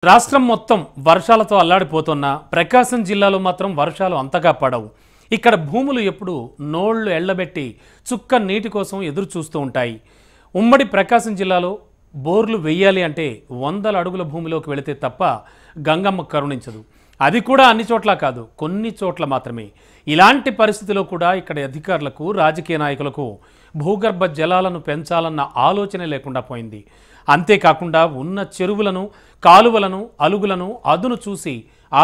రాష్ట్రం మొత్తం వర్షాలతో అల్లాడిపోతున్న ప్రకాశం జిల్లాలో మాత్రం వర్షాలు అంతగా పడవు. ఇక్కడ భూములు ఎప్పుడు నోళ్లు ఎళ్లబెట్టి చుక్క నీటి కోసం ఎదురు చూస్తూ ఉంటాయి. ఉమ్మడి ప్రకాశం జిల్లాలో బోర్లు వెయ్యాలి అంటే 100 అడుగుల భూమిలోకి వెళితే తప్ప గంగమ్మ కరుణించదు. అది కూడా అన్ని చోట్ల కాదు, కొన్ని చోట్ల మాత్రమే. ఇలాంటి పరిస్థితిలో కూడా ఇక్కడ అధికారులకు, రాజకీయ నాయకులకు భూగర్భ జలాలను పెంచాలన్న ఆలోచనే లేకుండా పోయింది. అంతేకాకుండా ఉన్న చెరువులను, కాలువలను, అలుగులను అదును చూసి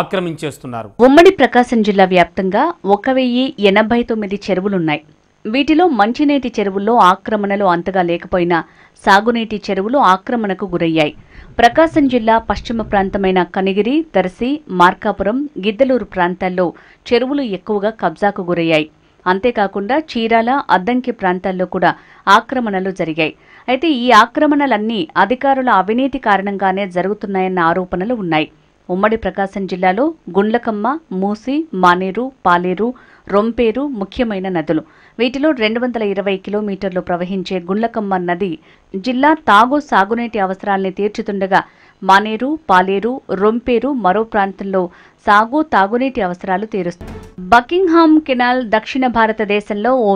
ఆక్రమించేస్తున్నారు. ఉమ్మడి ప్రకాశం జిల్లా వ్యాప్తంగా 1089 చెరువులున్నాయి. వీటిలో మంచినీటి చెరువుల్లో ఆక్రమణలు అంతగా లేకపోయినా సాగునీటి చెరువులు ఆక్రమణకు గురయ్యాయి. ప్రకాశం జిల్లా పశ్చిమ ప్రాంతమైన కనిగిరి, దర్శి, మార్కాపురం, గిద్దలూరు ప్రాంతాల్లో చెరువులు ఎక్కువగా కబ్జాకు గురయ్యాయి. అంతేకాకుండా చీరాల, అద్దంకి ప్రాంతాల్లో కూడా ఆక్రమణలు జరిగాయి. అయితే ఈ ఆక్రమణలన్నీ అధికారుల అవినీతి కారణంగానే జరుగుతున్నాయన్న ఆరోపణలు ఉన్నాయి. ఉమ్మడి ప్రకాశం జిల్లాలో గుండ్లకమ్మ, మూసి, మానేరు, పాలేరు, రొంపేరు ముఖ్యమైన నదులు. వీటిలో 220 కిలోమీటర్లు ప్రవహించే గుండ్లకమ్మ నది జిల్లా సాగునీటి అవసరాల్ని తీర్చుతుండగా మానేరు, పాలేరు, రొంపేరు మరో ప్రాంతంలో తాగునీటి అవసరాలు తీరుస్తుంది. బకింగ్హామ్ కెనాల్ దక్షిణ భారతదేశంలో ఓ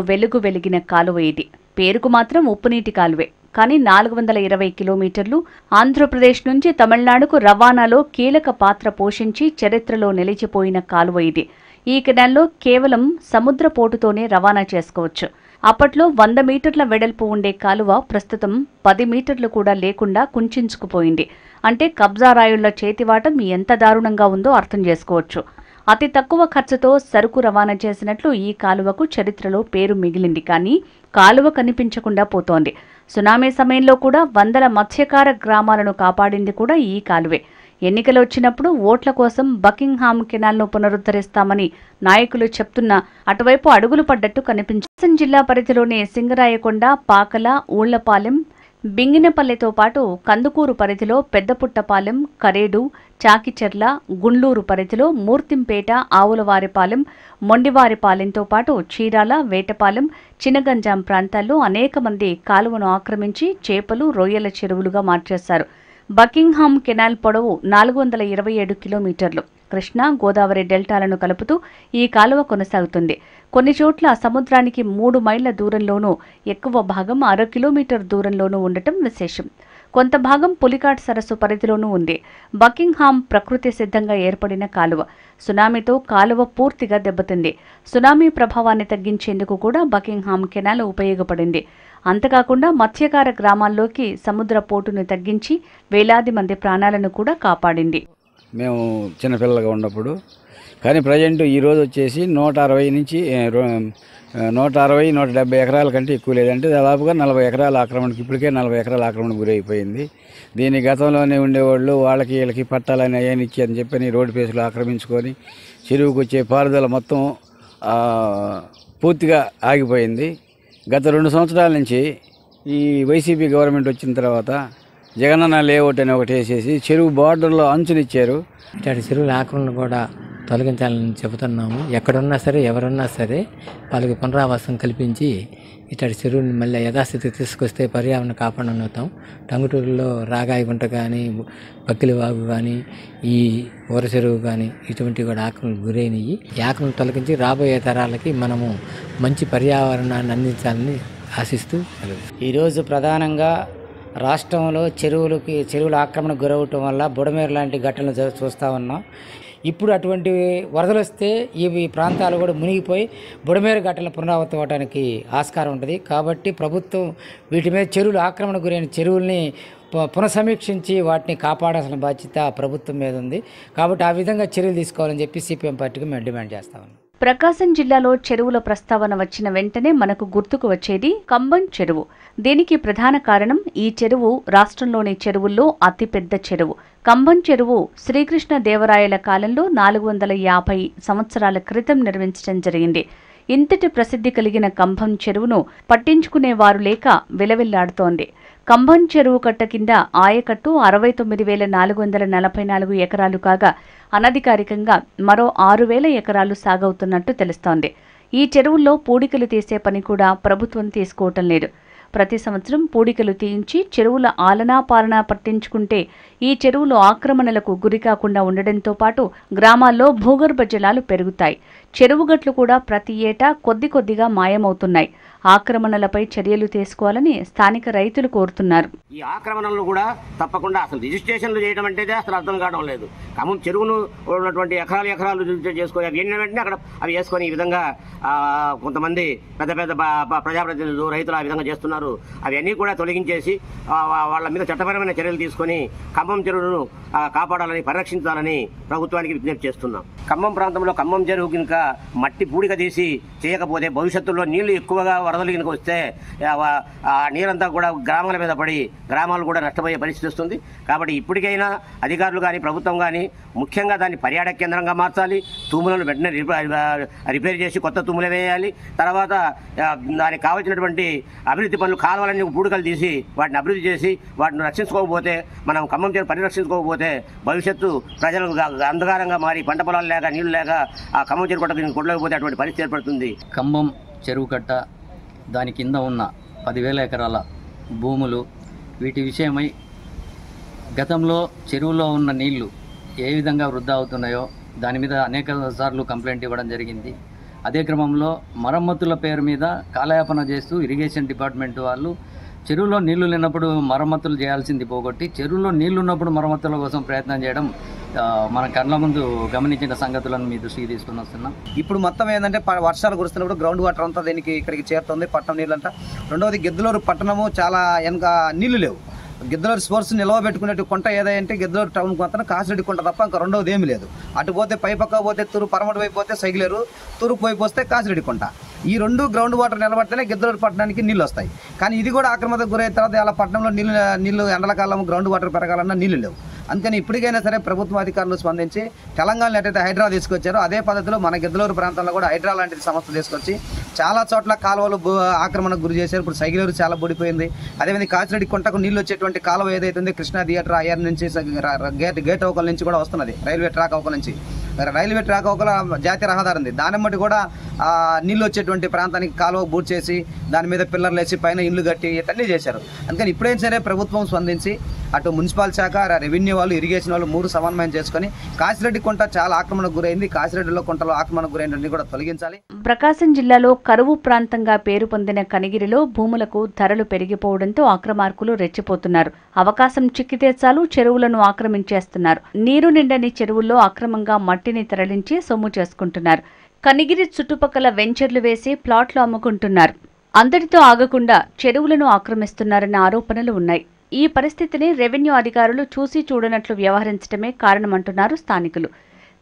వెలిగిన కాలువ ఇది. పేరుకు మాత్రం ఉప్పునీటి కాలువే, కానీ 420 కిలోమీటర్లు ఆంధ్రప్రదేశ్ నుంచి తమిళనాడుకు రవాణాలో కీలక పాత్ర పోషించి చరిత్రలో నిలిచిపోయిన కాలువ ఇది. ఈ కెనాల్లో కేవలం సముద్ర పోటుతోనే రవాణా చేసుకోవచ్చు. అప్పట్లో 100 మీటర్ల వెడల్పు ఉండే కాలువ ప్రస్తుతం 10 మీటర్లు కూడా లేకుండా కుంచుకుపోయింది. అంటే కబ్జా రాయుళ్ల చేతివాటం ఎంత దారుణంగా ఉందో అర్థం చేసుకోవచ్చు. అతి తక్కువ ఖర్చుతో సరుకు రవాణా చేసినట్లు ఈ కాలువకు చరిత్రలో పేరు మిగిలింది. కానీ కాలువ కనిపించకుండా పోతోంది. సునామీ సమయంలో కూడా వందల మత్స్యకార గ్రామాలను కాపాడింది కూడా ఈ కాలువే. ఎన్నికలు వచ్చినప్పుడు ఓట్ల కోసం బకింగ్హామ్ కెనాల్ను పునరుద్ధరిస్తామని నాయకులు చెప్తున్నా అటువైపు అడుగులు పడ్డట్టు కనిపించింది. జిల్లా పరిధిలోని సింగరాయకొండ, పాకల, ఊళ్లపాలెం, బింగినపల్లెతో పాటు కందుకూరు పరిధిలో పెద్దపుట్టపాలెం, కరేడు, చాకిచెర్ల, గుండ్లూరు పరిధిలో మూర్తింపేట, ఆవులవారిపాలెం, మొండివారిపాలెంతో పాటు చీరాల, వేటపాలెం, చినగంజాం ప్రాంతాల్లో అనేక మంది కాలువను ఆక్రమించి చేపలు, రొయ్యల చెరువులుగా మార్చేశారు. బకింగ్హామ్ కెనాల్ పొడవు 427 కిలోమీటర్లు. కృష్ణా, గోదావరి డెల్టాలను కలుపుతూ ఈ కాలువ కొనసాగుతుంది. కొన్ని చోట్ల సముద్రానికి 3 మైళ్ల దూరంలోనూ, ఎక్కువ భాగం 1/2 కిలోమీటర్ దూరంలోనూ ఉండటం విశేషం. కొంత భాగం పులికాట్ సరస్సు పరిధిలోనూ ఉంది. బకింగ్హామ్ ప్రకృతి సిద్ధంగా ఏర్పడిన కాలువ. సునామీతో కాలువ పూర్తిగా దెబ్బతింది. సునామీ ప్రభావాన్ని తగ్గించేందుకు కూడా బకింగ్హామ్ కెనాల్ ఉపయోగపడింది. అంతకాకుండా మత్స్యకార గ్రామాల్లోకి సముద్ర పోటును తగ్గించి వేలాది మంది ప్రాణాలను కూడా కాపాడింది. మేము చిన్నపిల్లలుగా ఉన్నప్పుడు, కానీ ప్రజెంట్ ఈరోజు వచ్చేసి 160 నుంచి 170 ఎకరాల కంటే ఎక్కువ లేదంటే దాదాపుగా 40 ఎకరాల ఆక్రమణకి, ఇప్పటికే 40 ఎకరాల ఆక్రమణ గురైపోయింది. దీని గతంలోనే ఉండేవాళ్ళు వాళ్ళకి వీళ్ళకి పట్టాలని అయ్యని ఇచ్చి అని చెప్పని రోడ్డు పేసులు ఆక్రమించుకొని చెరువుకు వచ్చే పారుదల మొత్తం పూర్తిగా ఆగిపోయింది. గత 2 సంవత్సరాల నుంచి ఈ వైసీపీ గవర్నమెంట్ వచ్చిన తర్వాత జగనన్న లేఅవుట్ అని ఒకటి వేసేసి చెరువు బార్డర్లో అంచునిచ్చారు. ఇట్లాంటి చెరువుల ఆక్రమణ కూడా తొలగించాలని చెబుతున్నాము. ఎక్కడున్నా సరే, ఎవరున్నా సరే వాళ్ళకి పునరావాసం కల్పించి ఇట్లాంటి చెరువుని మళ్ళీ యథాస్థితికి తీసుకొస్తే పర్యావరణ కాపాడనవుతాం. టంగుటూరులో రాగాయగుంట కానీ, బక్కిలివాగు కానీ, ఈ ఊర చెరువు కానీ ఇటువంటివి కూడా ఆక్రమణకు గురైనవి. ఈ ఆక్రమణ తొలగించి రాబోయే తరాలకి మనము మంచి పర్యావరణాన్ని అందించాలని ఆశిస్తూ ఈరోజు ప్రధానంగా రాష్ట్రంలో చెరువుల ఆక్రమణకు గురవటం వల్ల బుడమేరు లాంటి ఘటనలు చూస్తూ ఉన్నాం. ఇప్పుడు అటువంటి వరదలు వస్తే ఈ ప్రాంతాలు కూడా మునిగిపోయి బుడమేరు ఘటనలు పునరావృతం అవడానికి ఆస్కారం ఉంటుంది. కాబట్టి ప్రభుత్వం వీటి మీద చెరువులు ఆక్రమణకు గురైన చెరువుల్ని పునఃసమీక్షించి వాటిని కాపాడాల్సిన బాధ్యత ప్రభుత్వం మీద ఉంది. కాబట్టి ఆ విధంగా చర్యలు తీసుకోవాలని చెప్పి సిపిఎం పార్టీకి మేము డిమాండ్ చేస్తా ఉన్నాం. ప్రకాశం జిల్లాలో చెరువుల ప్రస్తావన వచ్చిన వెంటనే మనకు గుర్తుకు వచ్చేది కంబం చెరువు. దీనికి ప్రధాన కారణం ఈ చెరువు రాష్ట్రంలోని చెరువుల్లో అతిపెద్ద చెరువు. కంబం చెరువు శ్రీకృష్ణ దేవరాయల కాలంలో 450 సంవత్సరాల క్రితం నిర్మించడం జరిగింది. ఇంతటి ప్రసిద్ధి కలిగిన కంబం చెరువును పట్టించుకునేవారు లేక విలవిల్లాడుతోంది. కంబం చెరువు కట్ట కింద ఆయకట్టు 69,444 ఎకరాలు కాగా అనధికారికంగా మరో 6,000 ఎకరాలు సాగవుతున్నట్టు తెలుస్తోంది. ఈ చెరువుల్లో పూడికలు తీసే పని కూడా ప్రభుత్వం తీసుకోవటం లేదు. ప్రతి సంవత్సరం పూడికలు తీయించి చెరువుల ఆలనా పాలనా పట్టించుకుంటే ఈ చెరువులు ఆక్రమణలకు గురికాకుండా ఉండడంతో పాటు గ్రామాల్లో భూగర్భ జలాలు పెరుగుతాయి. చెరువుగట్లు కూడా ప్రతి ఏటా కొద్దిగా మాయమవుతున్నాయి. ఆక్రమణలపై చర్యలు తీసుకోవాలని స్థానిక రైతులు కోరుతున్నారు. ఈ ఆక్రమణలు కూడా తప్పకుండా అసలు రిజిస్ట్రేషన్లు చేయడం అంటే అసలు అర్థం కావడం లేదు. ఖమ్మం చెరువును ఉన్నటువంటి ఎకరాలు రిజిస్టర్ చేసుకొని అవి ఎన్ని వెంటనే అక్కడ అవి వేసుకొని ఈ విధంగా కొంతమంది పెద్ద ప్రజాప్రతినిధులు రైతులు ఆ విధంగా చేస్తున్నారు. అవన్నీ కూడా తొలగించేసి వాళ్ళ మీద చట్టపరమైన చర్యలు తీసుకొని ఖమ్మం చెరువును కాపాడాలని పరిరక్షించాలని ప్రభుత్వానికి విజ్ఞప్తి చేస్తున్నాం. ఖమ్మం ప్రాంతంలో ఖమ్మం చెరువు కనుక మట్టి పూడిక తీసి చేయకపోతే భవిష్యత్తులో నీళ్లు ఎక్కువగా వరదలు కనుక వస్తే ఆ నీరంతా కూడా గ్రామాల మీద పడి గ్రామాలు కూడా నష్టపోయే పరిస్థితి వస్తుంది. కాబట్టి ఇప్పటికైనా అధికారులు కానీ ప్రభుత్వం కానీ ముఖ్యంగా దాన్ని పర్యాటక కేంద్రంగా మార్చాలి. తూములను వెంటనే రిపేర్ చేసి కొత్త తూములు వేయాలి. తర్వాత దానికి కావాల్సినటువంటి అభివృద్ధి పనులు కాలువలన్నీ పూడికలు తీసి వాటిని అభివృద్ధి చేసి వాటిని రక్షించుకోకపోతే మనం ఖమ్మం చెరువు పరిరక్షించుకోకపోతే భవిష్యత్తు ప్రజలు అంధకారంగా మారి పంట పొలాలు లేక నీళ్లు లేక ఆ ఖమ్మం చెరువు కట్టకు కొట్టలేకపోతే అటువంటి పరిస్థితి ఏర్పడుతుంది. ఖమ్మం చెరువు కట్ట దాని కింద ఉన్న 10,000 ఎకరాల భూములు వీటి విషయమై గతంలో చెరువులో ఉన్న నీళ్లు ఏ విధంగా వృధా అవుతున్నాయో దాని మీద అనేక సార్లు కంప్లైంట్ ఇవ్వడం జరిగింది. అదే క్రమంలో మరమ్మతుల పేరు మీద కాలయాపన చేస్తూ ఇరిగేషన్ డిపార్ట్మెంట్ వాళ్ళు చెరువులో నీళ్లు లేనప్పుడు మరమ్మతులు చేయాల్సింది పోగొట్టి చెరువులో నీళ్లు ఉన్నప్పుడు మరమ్మతుల కోసం ప్రయత్నం చేయడం మన కళ్ళ ముందు గమనించిన సంగతులను మీ దృష్టికి తీసుకుని వస్తున్నాం. ఇప్పుడు మొత్తం ఏంటంటే వర్షాలు కురుస్తున్నప్పుడు గ్రౌండ్ వాటర్ అంతా దీనికి ఇక్కడికి చేరుతుంది, పట్టణం నీళ్ళంట. రెండవది గిద్దలూరు పట్టణము చాలా వెనక నీళ్లు లేవు. గిద్దలూరు స్పోర్ట్స్ నిల్వ పెట్టుకునేట్టు కొంట ఏదంటే గిద్దలూరు టౌన్ కొంత కాసిరెడ్డి కొంట తప్ప ఇంకా రెండవది ఏమి లేదు. అటు పోతే పైపక్క పోతే పరమటి వైపు పోతే సైకిలేరు, తూర్పు వైపు వస్తే కాసిరెడ్డి కొంట. ఈ రెండు గ్రౌండ్ వాటర్ నిలబడితేనే గిద్దలూరు పట్టణానికి నీళ్ళు వస్తాయి. కానీ ఇది కూడా ఆక్రమణకు గురైన తర్వాత ఇలా పట్టణంలో నీళ్లు ఎండలకాలం గ్రౌండ్ వాటర్ పెరగాలన్నా నీళ్లు లేవు. అందుకని ఇప్పటికైనా సరే ప్రభుత్వ అధికారులు స్పందించి తెలంగాణలో ఎట్టయితే హైడ్రా తీసుకొచ్చారో అదే పద్ధతిలో మన గిద్దలూరు ప్రాంతంలో కూడా హైడ్రా లాంటి సంస్థ తీసుకొచ్చి చాలా చోట్ల కాలువలు ఆక్రమణకు గురి చేశారు. ఇప్పుడు సైకిలేరు చాలా బుడిపోయింది. అదేవిధంగా కాసిరెడ్డి కొంటకు నీళ్ళు వచ్చేటువంటి కాలువ ఏదైతే కృష్ణా థియేటర్ అయ్యర్ నుంచి గేట్ అవకల నుంచి కూడా వస్తున్నది, రైల్వే ట్రాక్ అవకల నుంచి. రైల్వే ట్రాక్ అవకల జాతీయ రహదారి ఉంది, దాన్ని బట్టి కూడా నీళ్ళు వచ్చేటువంటి ప్రాంతానికి కాలువ బూట్ చేసి దాని మీద పిల్లర్లు వేసి పైన ఇల్లు కట్టి ఇవన్నీ చేశారు. అందుకని ఇప్పుడైనా సరే ప్రభుత్వం స్పందించి అటు మున్సిపల్ శాఖ, రెవెన్యూ వాళ్ళు, ఇరిగేషన్ వాళ్ళు 3 సమన్వయం చేసుకుని కాసిరెడ్డి కొంట చాలా ఆక్రమణకు గురైంది, కాసిరెడ్డిలో కొంటలో ఆక్రమణకు గురైనన్ని కూడా తొలగించాలి. ప్రకాశం జిల్లాలో కరువు ప్రాంతంగా పేరు పొందిన కనిగిరిలో భూములకు ధరలు పెరిగిపోవడంతో ఆక్రమార్కులు రెచ్చిపోతున్నారు. అవకాశం చిక్కితే చాలు చెరువులను ఆక్రమించేస్తున్నారు. నీరు నిండని చెరువుల్లో అక్రమంగా మట్టిని తరలించి సొమ్ము చేసుకుంటున్నారు. కనిగిరి చుట్టుపక్కల వెంచర్లు వేసి ప్లాట్లు అమ్ముకుంటున్నారు. అందరితో ఆగకుండా చెరువులను ఆక్రమిస్తున్నారన్న ఆరోపణలు ఉన్నాయి. ఈ పరిస్థితిని రెవెన్యూ అధికారులు చూసి చూడనట్లు వ్యవహరించడమే కారణమంటున్నారు స్థానికులు.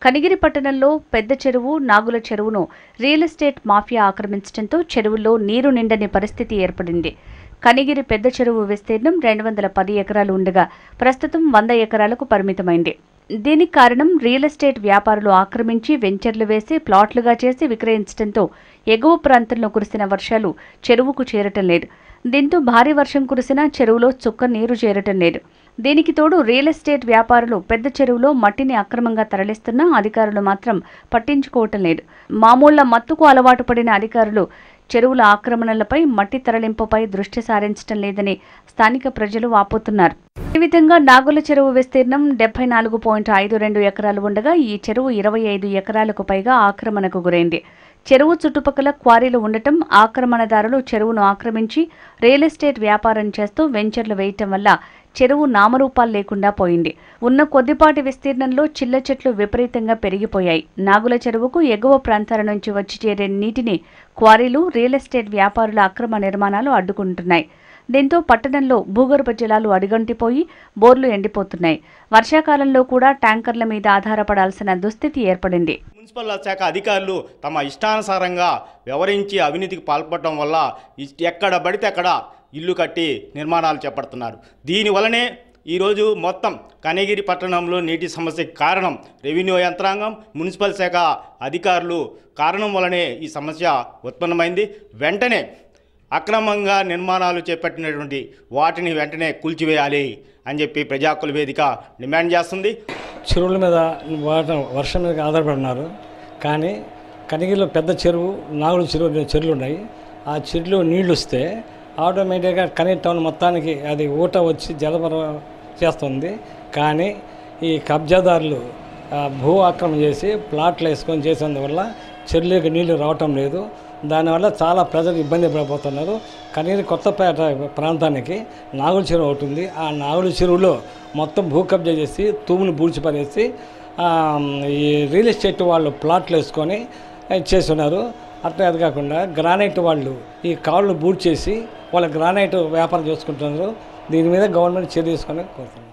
కనిగిరి పట్టణంలో పెద్ద చెరువు, నాగుల చెరువును రియల్ ఎస్టేట్ మాఫియా ఆక్రమించడంతో చెరువుల్లో నీరు నిండని పరిస్థితి ఏర్పడింది. కనిగిరి పెద్ద చెరువు విస్తీర్ణం 210 ఎకరాలు ఉండగా ప్రస్తుతం 100 ఎకరాలకు పరిమితమైంది. దీనికి కారణం రియల్ ఎస్టేట్ వ్యాపారులు ఆక్రమించి వెంచర్లు వేసి ప్లాట్లుగా చేసి విక్రయించడంతో ఎగువ ప్రాంతంలో కురిసిన వర్షాలు చెరువుకు చేరటం లేదు. దీంతో భారీ వర్షం కురిసినా చెరువులో చుక్క నీరు చేరటం లేదు. దీనికి తోడు రియల్ ఎస్టేట్ వ్యాపారులు పెద్ద చెరువులో మట్టిని అక్రమంగా తరలిస్తున్నా అధికారులు మాత్రం పట్టించుకోవటం లేదు. మామూళ్ల మత్తుకు అలవాటు పడిన అధికారులు చెరువుల ఆక్రమణలపై, మట్టి తరలింపుపై దృష్టి సారించడం లేదని స్థానిక ప్రజలు వాపోతున్నారు. ఈ విధంగా నాగుల చెరువు విస్తీర్ణం 74.52 ఎకరాలు ఉండగా ఈ చెరువు 25 ఎకరాలకు పైగా ఆక్రమణకు గురైంది. చెరువు చుట్టుపక్కల క్వారీలు ఉండటం, ఆక్రమణదారులు చెరువును ఆక్రమించి రియల్ ఎస్టేట్ వ్యాపారం చేస్తూ వెంచర్లు వేయటం వల్ల చెరువు నామరూపాలు లేకుండా పోయింది. ఉన్న కొద్దిపాటి విస్తీర్ణంలో చిల్ల చెట్లు విపరీతంగా పెరిగిపోయాయి. నాగుల చెరువుకు ఎగువ ప్రాంతాల నుంచి వచ్చి చేరే నీటిని క్వారీలు, రియల్ ఎస్టేట్ వ్యాపారుల అక్రమ నిర్మాణాలు అడ్డుకుంటున్నాయి. దీంతో పట్టణంలో భూగర్భ జలాలు అడుగంటిపోయి బోర్లు ఎండిపోతున్నాయి. వర్షాకాలంలో కూడా ట్యాంకర్ల మీద ఆధారపడాల్సిన దుస్థితి ఏర్పడింది. మున్సిపల్ శాఖ అధికారులు తమ ఇష్టానుసారంగా వ్యవహరించి అవినీతికి పాల్పడటం వల్ల ఎక్కడ పడితే అక్కడ ఇల్లు కట్టి నిర్మాణాలు చేపడుతున్నారు. దీనివల్లనే ఈరోజు మొత్తం కనిగిరి పట్టణంలో నీటి సమస్యకి కారణం రెవెన్యూ యంత్రాంగం, మున్సిపల్ శాఖ అధికారులు కారణం వల్లనే ఈ సమస్య ఉత్పన్నమైంది. వెంటనే అక్రమంగా నిర్మాణాలు చేపట్టినటువంటి వాటిని వెంటనే కూల్చివేయాలి అని చెప్పి ప్రజాకుల వేదిక డిమాండ్ చేస్తుంది. చెరువుల మీద వర్షం మీద ఆధారపడినారు. కానీ కనిగిరిలో పెద్ద చెరువు, నాగుల చెరువులు ఉన్నాయి. ఆ చెరువులో నీళ్లు వస్తే ఆటోమేటిక్గా కనిగిరి టౌన్ మొత్తానికి అది ఊట వచ్చి జలపర చేస్తుంది. కానీ ఈ కబ్జాదారులు భూ ఆక్రమణ చేసి ప్లాట్లు వేసుకొని చేసేందువల్ల చెరువులోకి నీళ్లు రావటం లేదు. దానివల్ల చాలా ప్రజలు ఇబ్బంది పడిపోతున్నారు. కనీరు కొత్తపేట ప్రాంతానికి నాగుల చెరువు అవుతుంది. ఆ నాగుల చెరువులో మొత్తం భూ కబ్జా చేసి తూములు బూడ్చిపడేసి ఈ రియల్ ఎస్టేట్ వాళ్ళు ప్లాట్లు వేసుకొని చేస్తున్నారు. అట్లా అది కాకుండా గ్రానైట్ వాళ్ళు ఈ కాళ్ళు బూడ్చేసి వాళ్ళ గ్రానైట్ వ్యాపారం చేసుకుంటున్నారు. దీని మీద గవర్నమెంట్ చర్య తీసుకొని కోరుతున్నారు.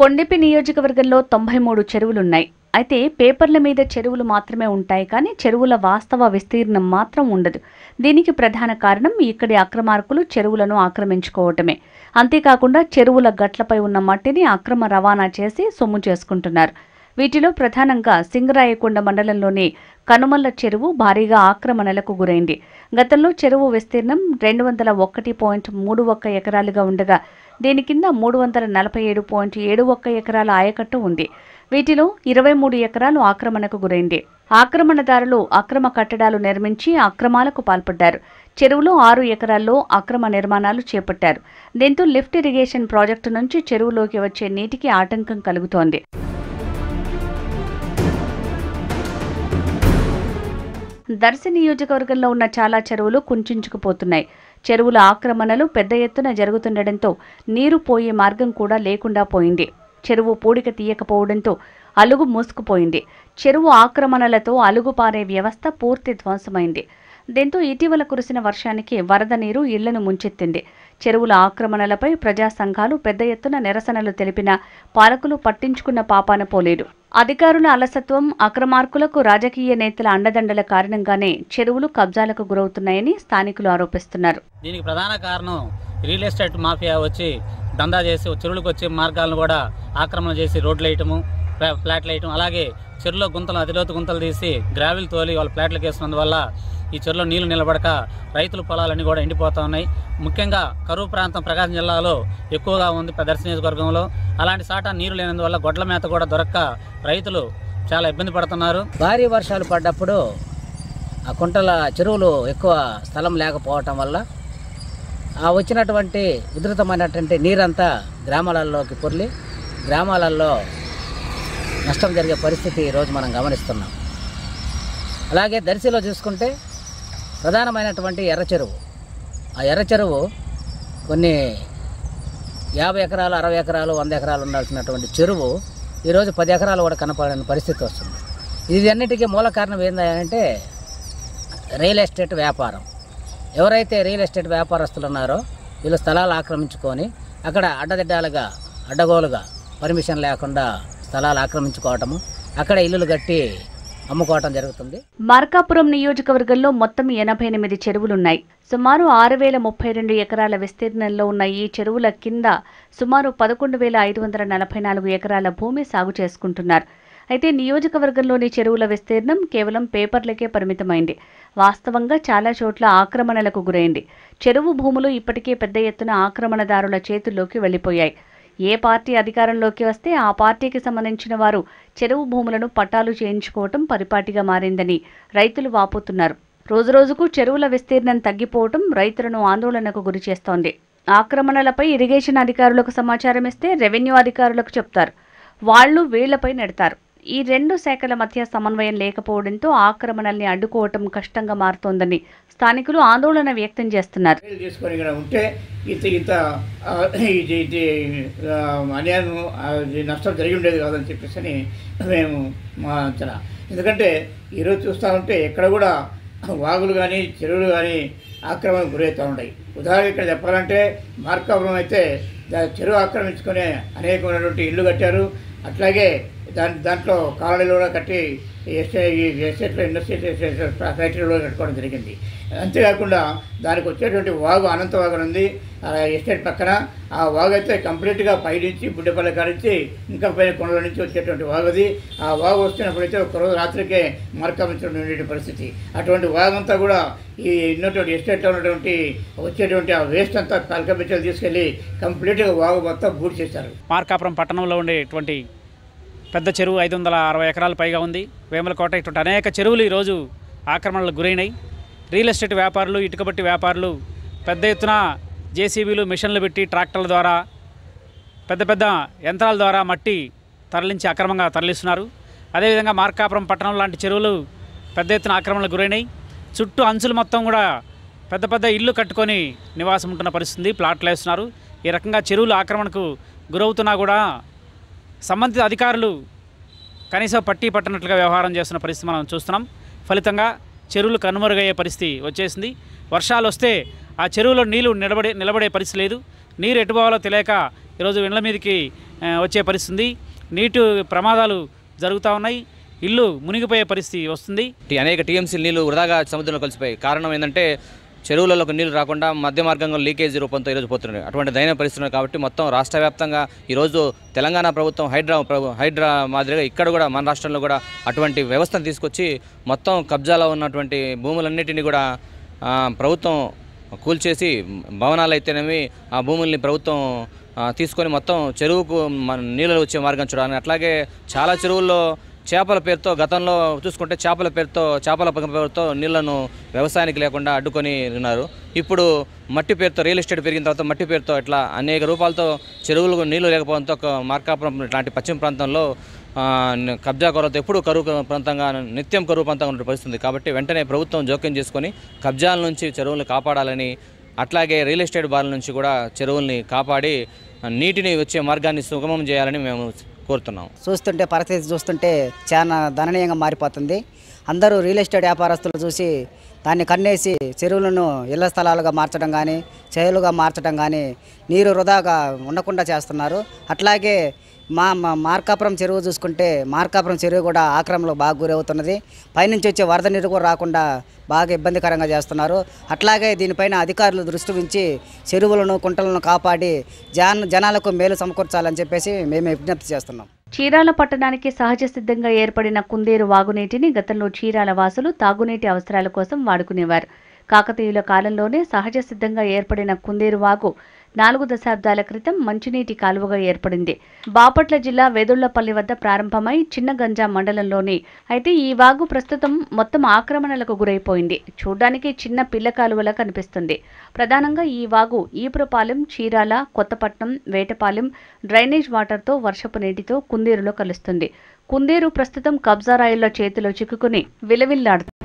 కొండెపి నియోజకవర్గంలో 93 చెరువులున్నాయి. అయితే పేపర్ల మీద చెరువులు మాత్రమే ఉంటాయి, కానీ చెరువుల వాస్తవ విస్తీర్ణం మాత్రం ఉండదు. దీనికి ప్రధాన కారణం ఇక్కడి అక్రమార్కులు చెరువులను ఆక్రమించుకోవటమే. అంతేకాకుండా చెరువుల గట్లపై ఉన్న మట్టిని అక్రమ రవాణా చేసి సొమ్ము చేసుకుంటున్నారు. వీటిలో ప్రధానంగా సింగరాయకొండ మండలంలోని కనుమల్ల చెరువు భారీగా ఆక్రమణలకు గురైంది. గతంలో చెరువు విస్తీర్ణం 201.31 ఎకరాలుగా ఉండగా దీని కింద 347.71 ఎకరాల ఆయకట్టు ఉంది. వీటిలో 23 ఎకరాలు ఆక్రమణకు గురైంది. ఆక్రమణదారులు అక్రమ కట్టడాలు నిర్మించి అక్రమాలకు పాల్పడ్డారు. చెరువులో 6 ఎకరాల్లో అక్రమ నిర్మాణాలు చేపట్టారు. దీంతో లిఫ్ట్ ఇరిగేషన్ ప్రాజెక్టు నుంచి చెరువులోకి వచ్చే నీటికి ఆటంకం కలుగుతోంది. దర్శి నియోజకవర్గంలో ఉన్న చాలా చెరువులు కుంచుకుపోతున్నాయి. చెరువుల ఆక్రమణలు పెద్ద ఎత్తున జరుగుతుండటంతో నీరు పోయే మార్గం కూడా లేకుండా పోయింది. చెరువు పూడిక తీయకపోవడంతో అలుగు మూసుకుపోయింది. చెరువు ఆక్రమణలతో అలుగు పారే వ్యవస్థ పూర్తి ధ్వంసమైంది. దీంతో ఇటీవల కురిసిన వర్షానికి వరద నీరు ఇళ్లను ముంచెత్తింది. చెరువుల ఆక్రమణలపై ప్రజా సంఘాలు పెద్ద ఎత్తున నిరసనలు తెలిపినా పాలకులు పట్టించుకున్న పాపాన పోలేదు. అధికారుల అలసత్వం, అక్రమార్కులకు రాజకీయ నేతల అండదండల కారణంగానే చెరువులు కబ్జాలకు గురవుతున్నాయని స్థానికులు ఆరోపిస్తున్నారు. దీనికి ప్రధాన కారణం రియల్ ఎస్టేట్ మాఫియా వచ్చి దందా చేసి చెరువులకు వచ్చే మార్గాలను కూడా ఆక్రమణ చేసి రోడ్లు వేయటము, ఫ్లాట్లు వేయటం, అలాగే చెరువులో గుంతలు అతిలోతు గుంతలు తీసి గ్రావిల్ తోలి వాళ్ళ ఫ్లాట్లకు వేసినందువల్ల ఈ చెరువులో నీళ్లు నిలబడక రైతుల పొలాలన్నీ కూడా ఎండిపోతూ ఉన్నాయి. ముఖ్యంగా కరువు ప్రాంతం ప్రకాశం జిల్లాలో ఎక్కువగా ఉంది దర్శి నియోజకవర్గంలో. అలాంటి సాట నీరు లేనందువల్ల గొడ్ల మేత కూడా దొరక్క రైతులు చాలా ఇబ్బంది పడుతున్నారు. భారీ వర్షాలు పడ్డప్పుడు ఆ కుంటల చెరువులు ఎక్కువ స్థలం లేకపోవటం వల్ల ఆ వచ్చినటువంటి ఉధృతమైనటువంటి నీరంతా గ్రామాలలోకి పొర్లి గ్రామాలలో నష్టం జరిగే పరిస్థితి ఈరోజు మనం గమనిస్తున్నాం. అలాగే దర్శిలో చూసుకుంటే ప్రధానమైనటువంటి ఎర్ర చెరువు, ఆ ఎర్ర చెరువు కొన్ని 50 ఎకరాలు, 60 ఎకరాలు, 100 ఎకరాలు ఉండాల్సినటువంటి చెరువు ఈరోజు 10 ఎకరాలు కూడా కనపడని పరిస్థితి వస్తుంది. ఇది అన్నిటికీ మూల కారణం ఏంటంటే రియల్ ఎస్టేట్ వ్యాపారం. ఎవరైతే రియల్ ఎస్టేట్ వ్యాపారస్తులు ఉన్నారో వీళ్ళు స్థలాలు ఆక్రమించుకొని అక్కడ అడ్డదిడ్డాలుగా అడ్డగోలుగా పర్మిషన్ లేకుండా స్థలాలు ఆక్రమించుకోవటము, అక్కడ ఇల్లులు కట్టి అమ్ముకోవటం జరుగుతుంది. మార్కాపురం నియోజకవర్గంలో మొత్తం 88 చెరువులున్నాయి. సుమారు 6032 ఎకరాల విస్తీర్ణంలో ఉన్న ఈ చెరువుల కింద సుమారు 11,544 ఎకరాల భూమి సాగు చేసుకుంటున్నారు. అయితే నియోజకవర్గంలోని చెరువుల విస్తీర్ణం కేవలం పేపర్లకే పరిమితమైంది. వాస్తవంగా చాలా చోట్ల ఆక్రమణలకు గురైంది. చెరువు భూములు ఇప్పటికే పెద్ద ఎత్తున ఆక్రమణదారుల చేతుల్లోకి వెళ్లిపోయాయి. ఏ పార్టీ అధికారంలోకి వస్తే ఆ పార్టీకి సంబంధించిన వారు చెరువు భూములను పట్టాలు చేయించుకోవటం పరిపాటిగా మారిందని రైతులు వాపోతున్నారు. రోజురోజుకు చెరువుల విస్తీర్ణం తగ్గిపోవటం రైతులను ఆందోళనకు గురిచేస్తోంది. ఆక్రమణలపై ఇరిగేషన్ అధికారులకు సమాచారం ఇస్తే రెవెన్యూ అధికారులకు చెప్తారు, వాళ్లు వీళ్లపై నెడతారు. ఈ రెండు శాఖల మధ్య సమన్వయం లేకపోవడంతో ఆక్రమణల్ని అడ్డుకోవటం కష్టంగా మారుతోందని స్థానికులు ఆందోళన వ్యక్తం చేస్తున్నారు. అన్యాయం నష్టం జరిగి ఉండేది కాదని చెప్పేసి మేము మా అంచనా. ఎందుకంటే ఈరోజు చూస్తూ ఉంటే ఎక్కడ కూడా వాగులు కానీ చెరువులు కానీ ఆక్రమణకు గురవుతూ ఉన్నాయి. ఉదాహరణ ఇక్కడ చెప్పాలంటే మార్కాపురం అయితే చెరువు ఆక్రమించుకొని అనేకమైనటువంటి ఇల్లు కట్టారు. అట్లాగే దాంట్లో కాలనీలు కూడా కట్టి ఎస్టేట్లో ఇండస్ట్రీ ఫ్యాక్టరీలో కట్టుకోవడం జరిగింది. అంతేకాకుండా దానికి వచ్చేటువంటి వాగు అనంత వాగు ఉంది ఎస్టేట్ పక్కన. ఆ వాగు అయితే కంప్లీట్గా పై నుంచి బుడ్డపల్లి కాడించి ఇంకా పైన కొండల నుంచి వచ్చేటువంటి వాగు అది. ఆ వాగు వస్తున్నప్పుడైతే ఒకరోజు రాత్రికే మార్కామించడం పరిస్థితి. అటువంటి వాగంతా కూడా ఈ ఉన్నటువంటి ఎస్టేట్లో ఉన్నటువంటి వచ్చేటువంటి ఆ వేస్ట్ అంతా కలకబెచ్చలు తీసుకెళ్ళి కంప్లీట్గా వాగు మొత్తం బూట్ చేశారు. మార్కాపురం పట్టణంలో ఉండేటువంటి పెద్ద చెరువు 560 ఎకరాల పైగా ఉంది. వేములకోట ఇటువంటి అనేక చెరువులు ఈరోజు ఆక్రమణలకు గురైనాయి. రియల్ ఎస్టేట్ వ్యాపారులు, ఇటుకబట్టి వ్యాపారులు పెద్ద ఎత్తున జేసీబీలు, మిషన్లు పెట్టి ట్రాక్టర్ల ద్వారా పెద్ద పెద్ద యంత్రాల ద్వారా మట్టి తరలించి అక్రమంగా తరలిస్తున్నారు. అదేవిధంగా మార్కాపురం పట్టణం లాంటి చెరువులు పెద్ద ఎత్తున ఆక్రమణలకు గురైనాయి. చుట్టూ అంచులు మొత్తం కూడా పెద్ద పెద్ద ఇల్లు కట్టుకొని నివాసం ఉంటున్న పరిస్థితి, ప్లాట్లు వేస్తున్నారు. ఈ రకంగా చెరువులు ఆక్రమణకు గురవుతున్నా కూడా సంబంధిత అధికారులు కనీసం పట్టనట్లుగా వ్యవహారం చేస్తున్న పరిస్థితి మనం చూస్తున్నాం. ఫలితంగా చెరువులు కనుమరుగయ్యే పరిస్థితి వచ్చేసింది. వర్షాలు వస్తే ఆ చెరువులో నీళ్లు నిలబడే పరిస్థితి లేదు. నీరు ఎటుపోవాలో తెలియక ఈరోజు ఇండ్ల మీదకి వచ్చే పరిస్థితి, నీటి ప్రమాదాలు జరుగుతూ ఉన్నాయి, ఇల్లు మునిగిపోయే పరిస్థితి వస్తుంది. అనేక టీఎంసీ నీళ్లు వృధాగా సముద్రంలో కలిసిపోయాయి. కారణం ఏంటంటే చెరువులకు నీళ్లు రాకుండా మధ్య మార్గంలో లీకేజ్ రూపంతో ఈరోజు పోతున్నాయి. అటువంటి దైన పరిస్థితులు కాబట్టి మొత్తం రాష్ట్ర వ్యాప్తంగా ఈరోజు తెలంగాణ ప్రభుత్వం హైడ్రా మాదిరిగా ఇక్కడ కూడా మన రాష్ట్రంలో కూడా అటువంటి వ్యవస్థను తీసుకొచ్చి మొత్తం కబ్జాలో ఉన్నటువంటి భూములన్నిటినీ కూడా ప్రభుత్వం కూల్చేసి భవనాలు అయితేనేవి ఆ భూముల్ని ప్రభుత్వం తీసుకొని మొత్తం చెరువుకు నీళ్ళు వచ్చే మార్గం చూడాలని. అట్లాగే చాలా చెరువుల్లో చేపల పేరుతో గతంలో చూసుకుంటే చేపల పేరుతో నీళ్లను వ్యవసాయానికి లేకుండా అడ్డుకొని ఉన్నారు. ఇప్పుడు మట్టి పేరుతో రియల్ ఎస్టేట్ పెరిగిన తర్వాత మట్టి పేరుతో ఇట్లా అనేక రూపాలతో చెరువులకు నీళ్లు లేకపోవడంతో మార్కాపురం ఇట్లాంటి పశ్చిమ ప్రాంతంలో కబ్జా కొరత ఎప్పుడు కరువు ప్రాంతంగా నిత్యం కరువు ప్రాంతంగా ఉన్న పరిస్థితుంది. కాబట్టి వెంటనే ప్రభుత్వం జోక్యం చేసుకొని కబ్జాల నుంచి చెరువులను కాపాడాలని, అట్లాగే రియల్ ఎస్టేట్ బార్ల నుంచి కూడా చెరువుల్ని కాపాడి నీటిని వచ్చే మార్గాన్ని సుగమం చేయాలని మేము కోరుతున్నాం. చూస్తుంటే పరిస్థితి చూస్తుంటే చాలా దయనీయంగా మారిపోతుంది. అందరూ రియల్ ఎస్టేట్ వ్యాపారస్తులు చూసి దాన్ని కన్నేసి చెరువులను ఇళ్ల స్థలాలుగా మార్చడం కానీ చేలుగా మార్చడం కానీ నీరు వృధాగా ఉండకుండా చేస్తున్నారు. అట్లాగే మార్కాపురం చెరువు చూసుకుంటే మార్కాపురం చెరువు కూడా ఆక్రమణలో బాగా గురవుతున్నది. పైనుంచి వచ్చే వరద నీరు కూడా రాకుండా బాగా ఇబ్బందికరంగా చేస్తున్నారు. అట్లాగే దీనిపైన అధికారులు దృష్టి ఉంచి చెరువులను కుంటలను కాపాడి జనాలకు మేలు సమకూర్చాలని చెప్పేసి మేము విజ్ఞప్తి చేస్తున్నాం. చీరాల పట్టణానికి సహజ సిద్ధంగా ఏర్పడిన కుందేరు వాగునీటిని గతంలో చీరాల వాసులు తాగునీటి అవసరాల కోసం వాడుకునేవారు. కాకతీయుల కాలంలోనే సహజ సిద్ధంగా ఏర్పడిన కుందేరు వాగు 4 దశాబ్దాల క్రితం మంచినీటి కాలువగా ఏర్పడింది. బాపట్ల జిల్లా వెదుళ్లపల్లి వద్ద ప్రారంభమై చిన్నగంజా మండలంలోని అయితే ఈ వాగు ప్రస్తుతం మొత్తం ఆక్రమణలకు గురైపోయింది. చూడ్డానికి చిన్న పిల్ల కాలువలా కనిపిస్తుంది. ప్రధానంగా ఈ వాగు ఈపురపాలెం, చీరాల, కొత్తపట్నం, వేటపాలెం డ్రైనేజ్ వాటర్తో వర్షపు నీటితో కుందేరులో కలుస్తుంది. కుందేరు ప్రస్తుతం కబ్జారాయుళ్ల చేతిలో చిక్కుకుని విలవిల్లాడుతుంది.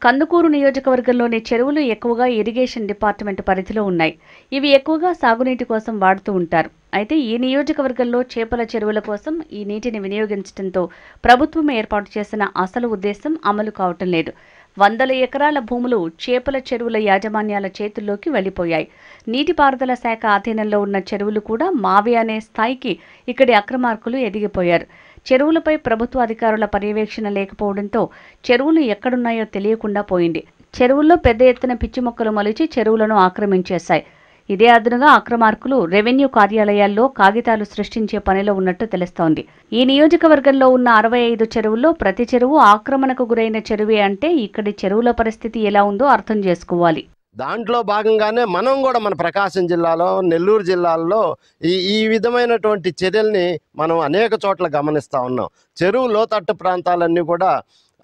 కందుకూరు నియోజకవర్గంలోని చెరువులు ఎక్కువగా ఇరిగేషన్ డిపార్ట్మెంట్ పరిధిలో ఉన్నాయి. ఇవి ఎక్కువగా సాగునీటి కోసం వాడుతూ ఉంటారు. అయితే ఈ నియోజకవర్గంలో చేపల చెరువుల కోసం ఈ నీటిని వినియోగించడంతో ప్రభుత్వం ఏర్పాటు చేసిన అసలు ఉద్దేశం అమలు కావటం లేదు. 100 ఎకరాల భూములు చేపల చెరువుల యాజమాన్యాల చేతుల్లోకి వెళ్లిపోయాయి. నీటిపారుదల శాఖ ఆధీనంలో ఉన్న చెరువులు కూడా మావి అనే స్థాయికి ఇక్కడి అక్రమార్కులు ఎదిగిపోయారు. చెరువులపై ప్రభుత్వ అధికారుల పర్యవేక్షణ లేకపోవడంతో చెరువులు ఎక్కడున్నాయో తెలియకుండా పోయింది. చెరువుల్లో పెద్ద ఎత్తున పిచ్చి మొక్కలు మొలిచి చెరువులను ఆక్రమించేశాయి. ఇదే అదనుగా అక్రమార్కులు రెవెన్యూ కార్యాలయాల్లో కాగితాలు సృష్టించే పనిలో ఉన్నట్టు తెలుస్తోంది. ఈ నియోజకవర్గంలో ఉన్న 65 చెరువుల్లో ప్రతి చెరువు ఆక్రమణకు గురైన చెరువే అంటే ఇక్కడి చెరువుల పరిస్థితి ఎలా ఉందో అర్థం చేసుకోవాలి. దాంట్లో భాగంగానే మనం కూడా మన ప్రకాశం జిల్లాలో, నెల్లూరు జిల్లాల్లో ఈ విధమైనటువంటి చర్యల్ని మనం అనేక చోట్ల గమనిస్తూ ఉన్నాం. చెరువు లోతట్టు ప్రాంతాలన్నీ కూడా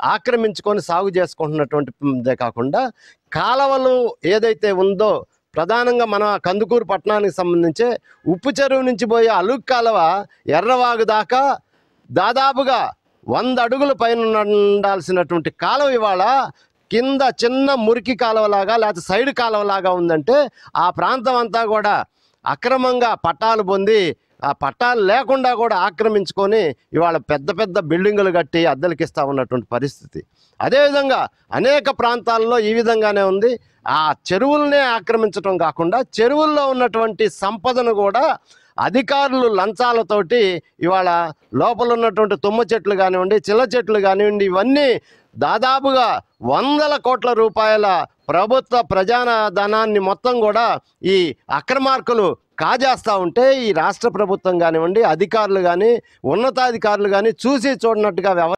ఆక్రమించుకొని సాగు చేసుకుంటున్నటువంటిదే కాకుండా కాలవలు ఏదైతే ఉందో ప్రధానంగా మన కందుకూరు పట్టణానికి సంబంధించి ఉప్పు చెరువు నుంచి పోయే అలుగు కాలువ ఎర్రవాగు దాకా దాదాపుగా 100 అడుగుల పైన ఉండాల్సినటువంటి కాలువ ఇవాళ కింద చిన్న మురికి కాలువలాగా లేకపోతే సైడ్ కాలువలాగా ఉందంటే ఆ ప్రాంతం అంతా కూడా అక్రమంగా పట్టాలు పొంది ఆ పట్టాలు లేకుండా కూడా ఆక్రమించుకొని ఇవాళ పెద్ద పెద్ద బిల్డింగులు కట్టి అద్దెలకి ఇస్తూ ఉన్నటువంటి పరిస్థితి. అదేవిధంగా అనేక ప్రాంతాల్లో ఈ విధంగానే ఉంది. ఆ చెరువులనే ఆక్రమించడం కాకుండా చెరువుల్లో ఉన్నటువంటి సంపదను కూడా అధికారులు లంచాలతోటి ఇవాళ లోపల ఉన్నటువంటి తుమ్మ చెట్లు కానివ్వండి, చిల్ల చెట్లు కానివ్వండి, ఇవన్నీ దాదాపుగా 100 కోట్ల రూపాయల ప్రభుత్వ ప్రజాధనాన్ని మొత్తం కూడా ఈ అక్రమార్కులు కాజేస్తూ ఉంటే ఈ రాష్ట్ర ప్రభుత్వం కానివ్వండి, అధికారులు కానీ, ఉన్నతాధికారులు కానీ చూసి చూడనట్టుగా